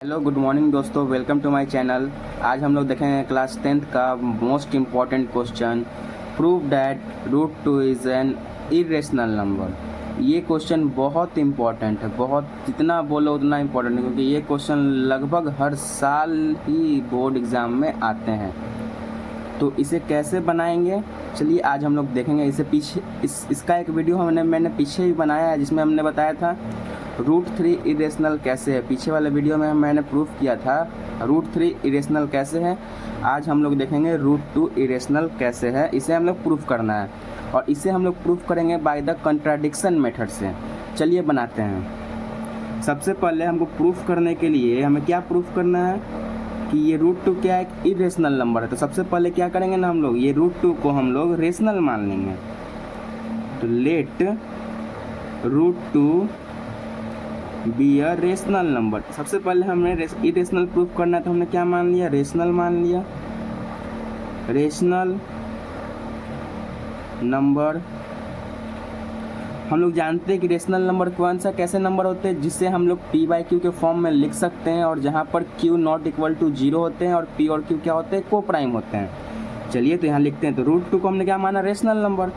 Hello good morning दोस्तों, welcome to my channel. आज हम लोग देखेंगे क्लास 10th का most important question, prove that root two is an irrational number. ये क्वेश्चन बहुत इम्पॉर्टेंट है, बहुत जितना बोलो उतना इम्पॉर्टेंट है, क्योंकि ये क्वेश्चन लगभग हर साल ही बोर्ड एग्ज़ाम में आते हैं। तो इसे कैसे बनाएंगे, चलिए आज हम लोग देखेंगे। इसे पीछे इसका एक वीडियो मैंने पीछे भी बनाया है, जिसमें हमने बताया था रूट 3 इरेशनल कैसे है। पीछे वाले वीडियो में मैंने प्रूफ किया था रूट 3 इरेशनल कैसे है। आज हम लोग देखेंगे रूट 2 इरेशनल कैसे है। इसे हम लोग प्रूफ करना है और इसे हम लोग प्रूफ करेंगे बाय द कंट्राडिक्शन मेथड से। चलिए बनाते हैं। सबसे पहले हमको प्रूफ करने के लिए हमें क्या प्रूफ करना है कि ये रूट 2 क्या एक इरेशनल नंबर है। तो सबसे पहले क्या करेंगे ना, हम लोग ये रूट 2 को हम लोग रेशनल मान लेंगे। तो let root 2 be a rational number. सबसे पहले हमें इरेशनल प्रूफ करना है, तो हमने क्या मान लिया, रेशनल मान लिया। रेशनल नंबर हम लोग जानते हैं कि रेशनल नंबर कौन सा कैसे नंबर होते हैं जिससे हम लोग p बाई क्यू के फॉर्म में लिख सकते हैं, और जहाँ पर q नॉट इक्वल टू 0 होते हैं और p और q क्या होते हैं, को प्राइम होते हैं। चलिए तो यहाँ लिखते हैं। तो रूट 2 को हमने क्या माना, रेशनल नंबर।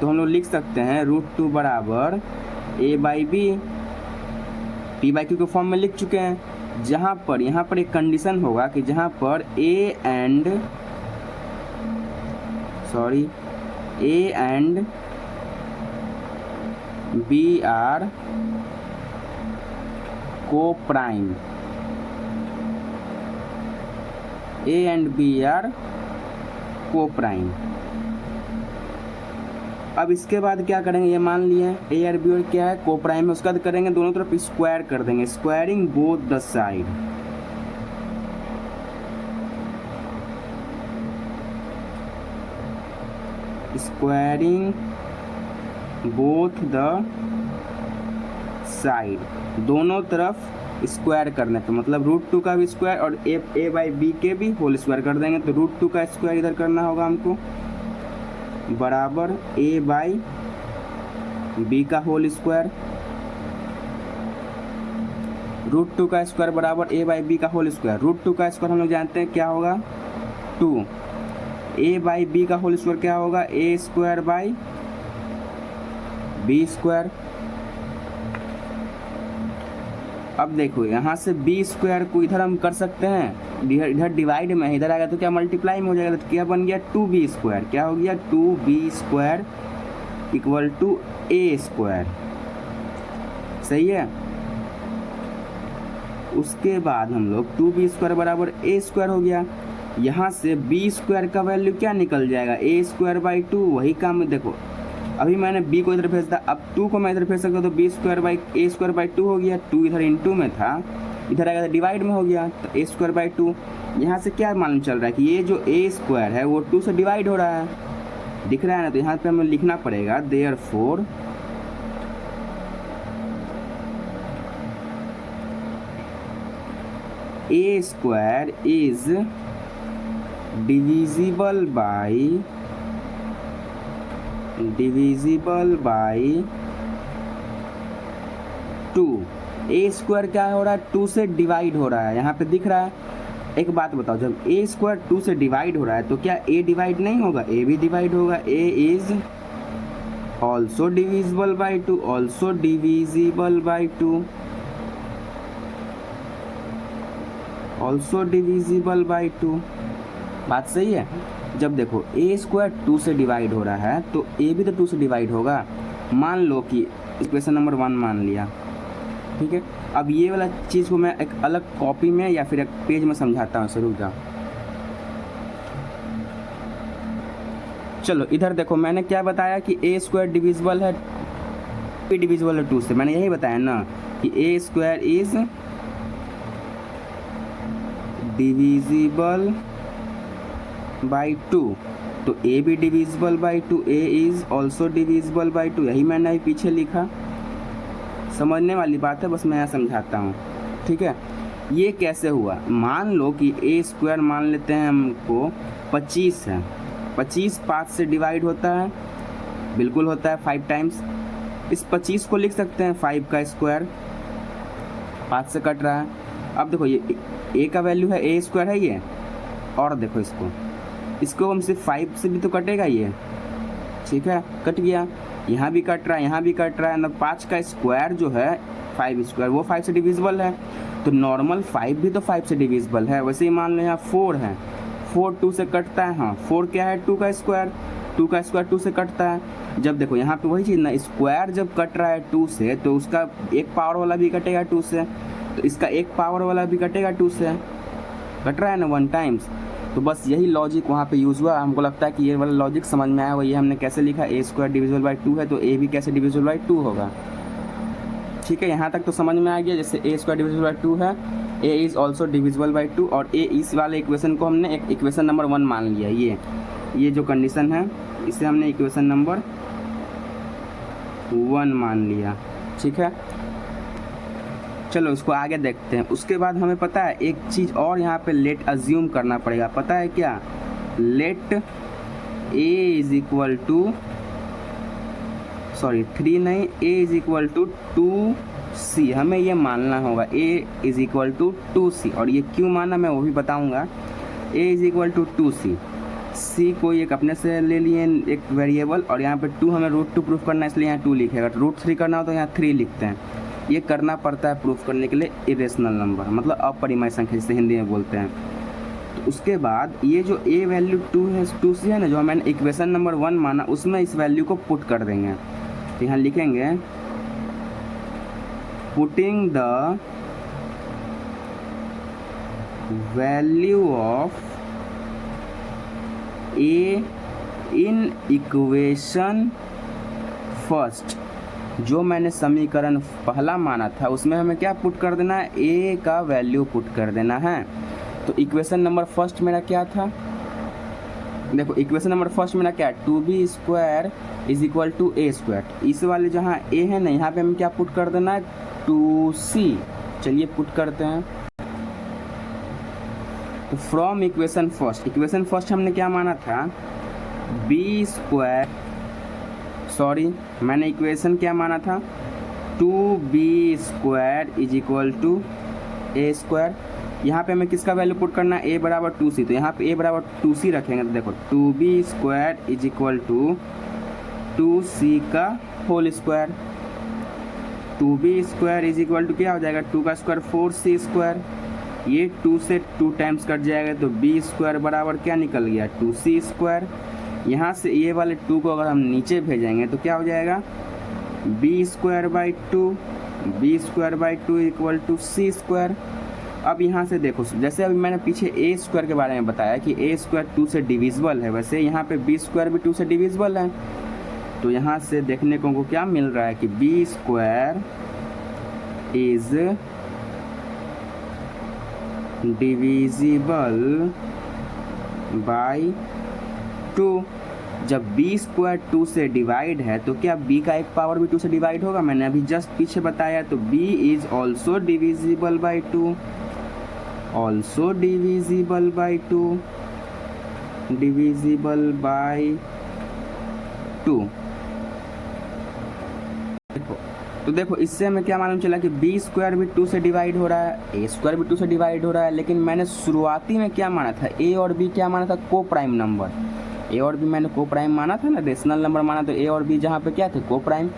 तो हम लोग लिख सकते हैं रूट 2 बराबर a by B, P by Q के फॉर्म में लिख चुके हैं। जहाँ पर यहाँ पर एक कंडीशन होगा कि जहाँ पर a and B are coprime, a and B are coprime. अब इसके बाद क्या करेंगे, ये मान लिए ए और बी और क्या है, को प्राइम है। उसके बाद करेंगे दोनों तरफ स्क्वायर कर देंगे, squaring both the side. Squaring both the side, दोनों तरफ स्क्वायर करने पे मतलब रूट 2 का भी स्क्वायर और ए बाई बी के भी होल स्क्वायर कर देंगे। तो रूट 2 का स्क्वायर इधर करना होगा हमको, बराबर ए बाई बी का होल स्क्वायर। रूट 2 का स्क्वायर बराबर ए बाई बी का होल स्क्वायर। रूट 2 का स्क्वायर हम लोग जानते हैं क्या होगा, 2। ए बाई बी का होल स्क्वायर क्या होगा, ए स्क्वायर बाई बी स्क्वायर। अब देखो यहाँ से बी स्क्वायर को इधर हम कर सकते हैं, इधर डिवाइड में, इधर आएगा तो क्या मल्टीप्लाई में हो जाएगा। तो क्या बन गया, 2b स्क्वायर। क्या हो गया, 2b square equal to A square. सही है। उसके बाद हम लोग 2b स्क्वायर बराबर ए स्क्वायर हो गया। यहाँ से b स्क्वायर का वैल्यू क्या निकल जाएगा, ए स्क्वायर बाई 2। वही काम देखो, अभी मैंने b को इधर भेज दिया, अब 2 को मैं इधर भेज सकता हूँ। तो b square by A square by 2 हो गया। 2 इधर इंटू में था, इधर आएगा तो डिवाइड में हो गया, तो ए स्क्वायर बाई 2। यहाँ से क्या मालूम चल रहा है कि ये जो ए स्क्वायर है वो 2 से डिवाइड हो रहा है, दिख रहा है ना। तो यहाँ पे हमें लिखना पड़ेगा therefore A square is divisible by 2। A square क्या हो रहा है, 2 से डिवाइड हो रहा है, यहाँ पे दिख रहा है। एक बात बताओ, जब ए स्क्वायर 2 से डिवाइड हो रहा है तो क्या ए डिवाइड नहीं होगा, ए भी डिवाइड होगा। A is also divisible by 2, also divisible by 2, also divisible by 2। बात सही है। जब देखो ए स्क्वायर 2 से डिवाइड हो रहा है तो ए भी तो 2 से डिवाइड होगा। मान लो कि इक्वेशन नंबर 1 मान लिया, ठीक है। अब ये वाला चीज़ को मैं एक अलग कॉपी में या फिर एक पेज में समझाता हूँ, रुक जाओ। चलो इधर देखो, मैंने क्या बताया कि ए स्क्वायर डिविजिबल है, डिविजिबल है 2 से। मैंने यही बताया ना कि ए स्क्वायर इज डिविजिबल बाई 2, तो ए भी divisible by 2, A is also divisible by 2। यही मैंने अभी पीछे लिखा। समझने वाली बात है, बस मैं यहाँ समझाता हूँ, ठीक है। ये कैसे हुआ, मान लो कि ए स्क्वायर मान लेते हैं हमको 25 है। 25 5 से डिवाइड होता है, बिल्कुल होता है 5 टाइम्स। इस 25 को लिख सकते हैं 5 का स्क्वायर, 5 से कट रहा है। अब देखो ये ए का वैल्यू है ए स्क्वायर है ये, और देखो इसको हम सिर्फ 5 से भी तो कटेगा ये, ठीक है, कट गया, यहाँ भी कट रहा है, यहाँ भी कट रहा है, मतलब 5 का स्क्वायर जो है 5 स्क्वायर वो 5 से डिविजिबल है, तो नॉर्मल 5 भी तो 5 से डिविजिबल है। वैसे ही मान लो यहाँ 4 है, 4 2 से कटता है, हाँ 4 क्या है 2 का स्क्वायर, 2 का स्क्वायर 2 से कटता है। जब देखो यहाँ पे वही चीज़ ना, स्क्वायर जब कट रहा है 2 से तो उसका एक पावर वाला भी कटेगा 2 से, तो इसका एक पावर वाला भी कटेगा 2 से, कट रहा है ना 1 टाइम्स। तो बस यही लॉजिक वहाँ पे यूज़ हुआ। हमको लगता है कि ये वाला लॉजिक समझ में आया होगा। ये हमने कैसे लिखा, ए स्क्वायर डिविजिबल बाई 2 है तो ए भी कैसे डिविजिबल बाई 2 होगा। ठीक है, यहाँ तक तो समझ में आ गया। जैसे ए स्क्वायर डिविजिबल बाई 2 है, A is also divisible by 2, और ए इस वाले इक्वेशन को हमने एक इक्वेशन नंबर 1 मान लिया। ये जो कंडीशन है इसे हमने इक्वेशन नंबर 1 मान लिया। ठीक है, चलो इसको आगे देखते हैं। उसके बाद हमें पता है एक चीज़ और यहाँ पे लेट अज्यूम करना पड़ेगा। पता है क्या, let a is equal to 3 नहीं, ए इज इक्वल टू 2c, हमें ये मानना होगा A is equal to 2c। और ये क्यों माना मैं वो भी बताऊँगा। A is equal to 2c, c को एक अपने से ले लिए एक वेरिएबल, और यहाँ पे 2 हमें √2 प्रूफ करना है इसलिए यहाँ 2 लिखेगा। √3 करना हो तो यहाँ 3 लिखते हैं। ये करना पड़ता है प्रूफ करने के लिए इरेशनल नंबर, मतलब अपरिमेय संख्या जिसे हिंदी में बोलते हैं। तो उसके बाद ये जो a वैल्यू 2c है ना, जो मैंने इक्वेशन नंबर 1 माना, उसमें इस वैल्यू को पुट कर देंगे। तो यहाँ लिखेंगे putting the value of a in equation first, जो मैंने समीकरण पहला माना था उसमें हमें क्या पुट कर देना है, a का वैल्यू पुट कर देना है। तो इक्वेशन नंबर फर्स्ट मेरा क्या था, देखो इक्वेशन नंबर फर्स्ट मेरा क्या है, 2b square is equal to a square. इस वाले जहाँ a है ना, यहाँ पे हमें क्या पुट कर देना है, 2c। चलिए पुट करते हैं। तो फ्रॉम इक्वेशन फर्स्ट हमने क्या माना था, b स्क्वायर, मैंने इक्वेशन क्या माना था, 2b square is equal to a square. यहाँ पे हमें किसका वैल्यू पुट करना है, a बराबर 2c। तो यहाँ पे a बराबर 2c रखेंगे तो देखो 2b square is equal to 2c का whole square. 2b square is equal to क्या हो जाएगा, 2 का स्क्वायर 4c स्क्वायर। ये 2 से 2 टाइम्स कट जाएगा तो b स्क्वायर बराबर क्या निकल गया, 2c स्क्वायर। यहाँ से ये वाले 2 को अगर हम नीचे भेजेंगे तो क्या हो जाएगा, b square by 2 equal to c square. अब यहाँ से देखो, जैसे अभी मैंने पीछे a स्क्वायर के बारे में बताया कि a स्क्वायर 2 से डिविजिबल है, वैसे यहाँ पे b स्क्वायर भी 2 से डिविजिबल है। तो यहाँ से देखने को क्या मिल रहा है कि b square is divisible by 2। जब b स्क्वायर 2 से डिवाइड है तो क्या b का एक पावर भी 2 से डिवाइड होगा, मैंने अभी जस्ट पीछे बताया। तो b is also divisible by 2, divisible by 2। तो देखो इससे हमें क्या मालूम चला कि b स्क्वायर भी 2 से डिवाइड हो रहा है, a स्क्वायर भी 2 से डिवाइड हो रहा है। लेकिन मैंने शुरुआती में क्या माना था, a और b क्या माना था, को प्राइम नंबर। a और b मैंने को प्राइम माना था ना, रेशनल नंबर माना। तो a और b जहाँ पे क्या थे, को प्राइम।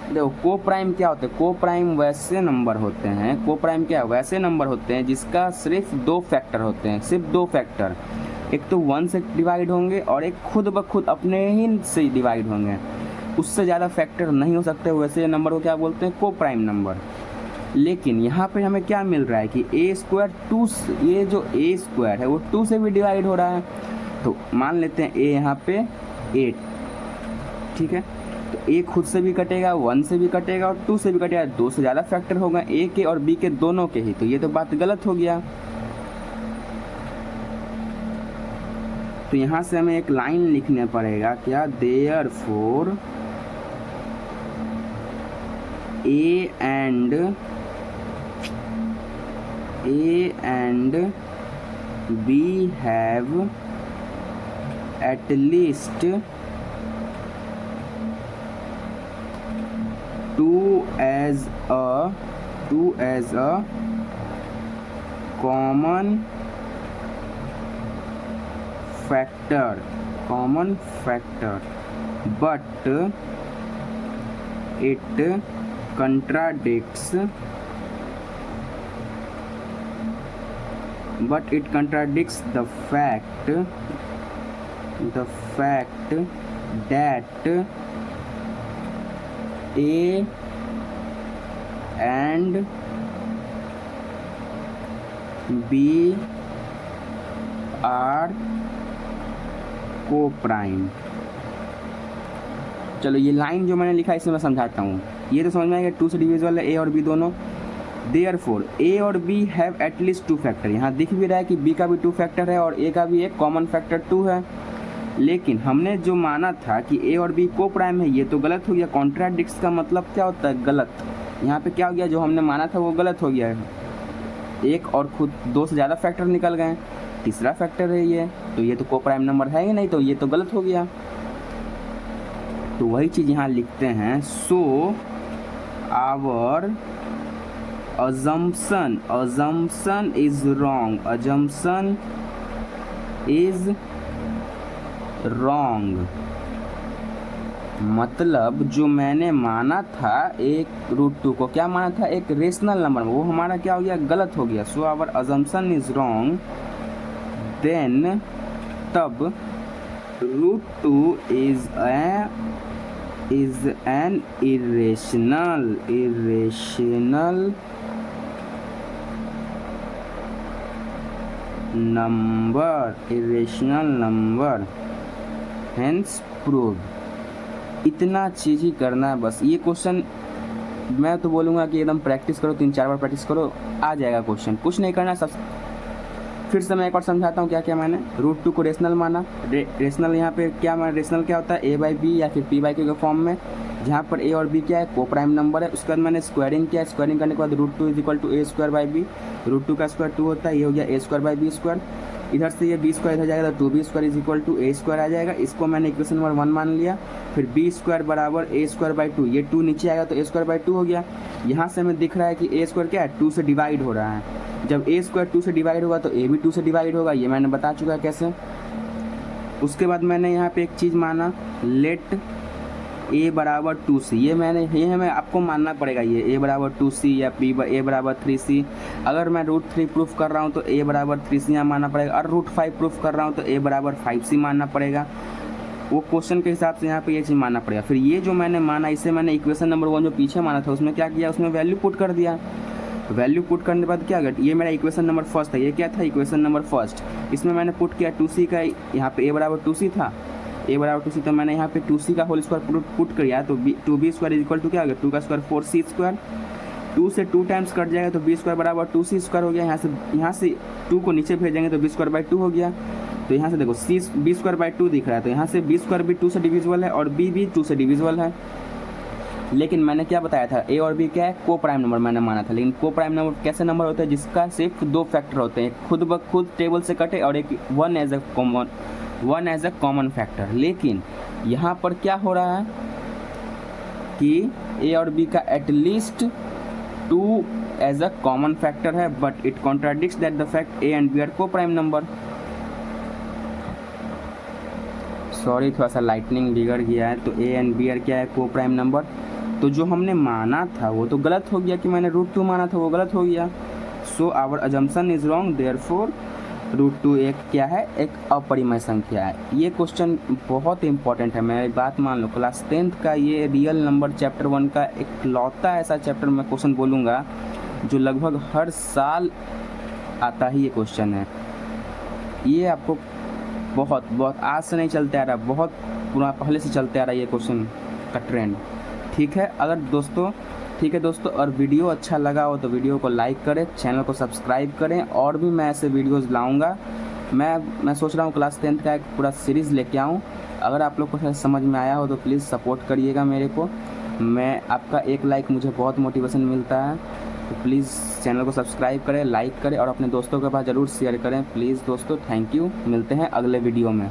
देखो को प्राइम क्या होते हैं, को प्राइम वैसे नंबर होते हैं, को प्राइम क्या वैसे नंबर होते हैं जिसका सिर्फ 2 फैक्टर होते हैं, सिर्फ 2 फैक्टर। एक तो 1 से डिवाइड होंगे और एक खुद ब खुद अपने ही से डिवाइड होंगे, उससे ज़्यादा फैक्टर नहीं हो सकते। वैसे नंबर को क्या बोलते हैं, को प्राइम नंबर। लेकिन यहाँ पे हमें क्या मिल रहा है कि a स्क्वायर 2, ये जो a स्क्वायर है वो 2 से भी डिवाइड हो रहा है। तो मान लेते हैं a यहाँ पे 8, ठीक है। तो a खुद से भी कटेगा, 1 से भी कटेगा और 2 से भी कटेगा। 2 से ज़्यादा फैक्टर होगा a के और b के दोनों के ही, तो ये तो बात गलत हो गया। तो यहाँ से हमें एक लाइन लिखने पड़ेगा, क्या, therefore A and B have at least 2 as a 2 as a common factor, but it contradicts the fact that A and B are co-prime। चलो ये लाइन जो मैंने लिखा है इसे मैं समझाता हूँ। ये तो समझ में आएगा, 2 से डिविजिबल है ए और बी दोनों। देयरफॉर ए और बी हैव एटलीस्ट 2 फैक्टर। यहाँ दिख भी रहा है कि बी का भी 2 फैक्टर है और ए का भी एक कॉमन फैक्टर 2 है। लेकिन हमने जो माना था कि ए और बी को प्राइम है, ये तो गलत हो गया। कॉन्ट्राडिक्ट्स का मतलब क्या होता है? गलत। यहाँ पे क्या हो गया, जो हमने माना था वो गलत हो गया है। एक और खुद 2 से ज़्यादा फैक्टर निकल गए, तीसरा फैक्टर है ये, तो ये तो को प्राइम नंबर है ही नहीं, तो ये तो गलत हो गया। तो वही चीज़ यहाँ लिखते हैं, so our assumption is wrong, assumption is wrong। मतलब जो मैंने माना था एक √2 को, क्या माना था? एक रेशनल नंबर, वो हमारा क्या हो गया? गलत हो गया। So our assumption is wrong, then तब √2 is an irrational number, hence proved। इतना चीज़ ही करना है बस। ये क्वेश्चन मैं तो बोलूँगा कि एकदम प्रैक्टिस करो, 3-4 बार प्रैक्टिस करो, आ जाएगा क्वेश्चन। कुछ नहीं करना। सब फिर से मैं एक और समझाता हूँ क्या क्या मैंने √2 को रेशनल माना। रेशनल यहाँ पे क्या माना? रेशनल क्या होता है? ए बाई बी या फिर पी बाई क्यू के फॉर्म में, जहाँ पर ए और बी क्या है? को प्राइम नंबर है। उसके बाद मैंने स्क्वायरिंग किया। स्क्वायरिंग करने के बाद √2 is equal to A square by B. √2 का स्क्वायर 2 होता है, ये हो गया A square by B square. इधर से ये बी स्क्वायर इधर जाएगा तो 2b square is equal to A square आ जाएगा। इसको मैंने इक्वेशन नंबर 1 मान लिया। फिर बी स्क्वायर बराबर ए स्क्वायर बाई 2, ये 2 नीचे आएगा तो ए स्क्वायर बाई 2 हो गया। यहाँ से हमें दिख रहा है कि ए स्क्वायर क्या है? 2 से डिवाइड हो रहा है। जब ए स्क्वायर 2 से डिवाइड होगा तो ए भी 2 से डिवाइड होगा, ये मैंने बता चुका है कैसे। उसके बाद मैंने यहाँ पे एक चीज़ माना, लेट ए बराबर 2c। ये हमें आपको मानना पड़ेगा, ये ए बराबर 2c या ए बराबर 3c। अगर मैं √3 प्रूफ कर रहा हूँ तो ए बराबर 3c यहाँ मानना पड़ेगा, और √5 प्रूफ कर रहा हूँ तो ए बराबर 5c मानना पड़ेगा। वो क्वेश्चन के हिसाब से यहाँ पे ये चीज़ मानना पड़ेगा। फिर ये जो मैंने माना, इसे मैंने इक्वेशन नंबर 1 जो पीछे माना था उसमें क्या किया? उसमें वैल्यू पुट कर दिया। वैल्यू पुट करने के बाद क्या गया? ये मेरा इक्वेशन नंबर फर्स्ट था। ये क्या था? Equation number first. इसमें मैंने पुट किया 2c का, यहाँ पे ए बराबर 2c था, ए बराबर 2c, तो मैंने यहाँ पे 2c का होल स्क्वायर पुट किया तो 2b square is equal to क्या हो गया? 2 का स्क्वायर 4c स्क्वायर। 2 से 2 टाइम्स कट जाएगा तो b स्क्वायर बराबर 2c स्क्वायर हो गया। यहाँ से 2 को नीचे भेजेंगे तो b स्क्वायर बाई 2 हो गया। तो यहाँ से देखो b स्क्वायर बाई 2 दिख रहा है, तो यहाँ से b स्क्वायर भी 2 से डिविजिबल है और b भी 2 से डिविजिबल है। लेकिन मैंने क्या बताया था? ए और बी क्या है? को प्राइम नंबर मैंने माना था। लेकिन को प्राइम नंबर कैसे नंबर होता है? जिसका सिर्फ 2 फैक्टर होते हैं, खुद ब खुद टेबल से कटे, और एक one as a common factor. लेकिन यहाँ पर क्या हो रहा है कि ए और बी का at least 2 as a common factor है, but it contradicts that the fact A and B are coprime number. Sorry, थोड़ा सा लाइटनिंग बिगड़ गया है। तो ए एंड बी आर क्या है? को प्राइम नंबर। तो जो हमने माना था वो तो गलत हो गया, कि मैंने √2 माना था वो गलत हो गया। So our assumption is wrong, therefore √2 एक क्या है? एक अपरिमेय संख्या है। ये क्वेश्चन बहुत इंपॉर्टेंट है। मैं एक बात मान लो, क्लास 10th का ये रियल नंबर चैप्टर 1 का एक लौता ऐसा चैप्टर मैं क्वेश्चन बोलूँगा जो लगभग हर साल आता ही ये क्वेश्चन है। ये आपको बहुत आज से नहीं चलते आ रहा, बहुत पुराना पहले से चलते आ रहा है ये क्वेश्चन का ट्रेंड। ठीक है, अगर दोस्तों ठीक है दोस्तों, और वीडियो अच्छा लगा हो तो वीडियो को लाइक करें, चैनल को सब्सक्राइब करें, और भी मैं ऐसे वीडियोस लाऊंगा। मैं सोच रहा हूँ क्लास 10th का एक पूरा सीरीज़ लेके आऊँ। अगर आप लोग को समझ में आया हो तो प्लीज़ सपोर्ट करिएगा मेरे को। मैं आपका एक लाइक मुझे बहुत मोटिवेशन मिलता है। तो प्लीज़ चैनल को सब्सक्राइब करें, लाइक करें, और अपने दोस्तों के पास ज़रूर शेयर करें प्लीज़ दोस्तों। थैंक यू, मिलते हैं अगले वीडियो में।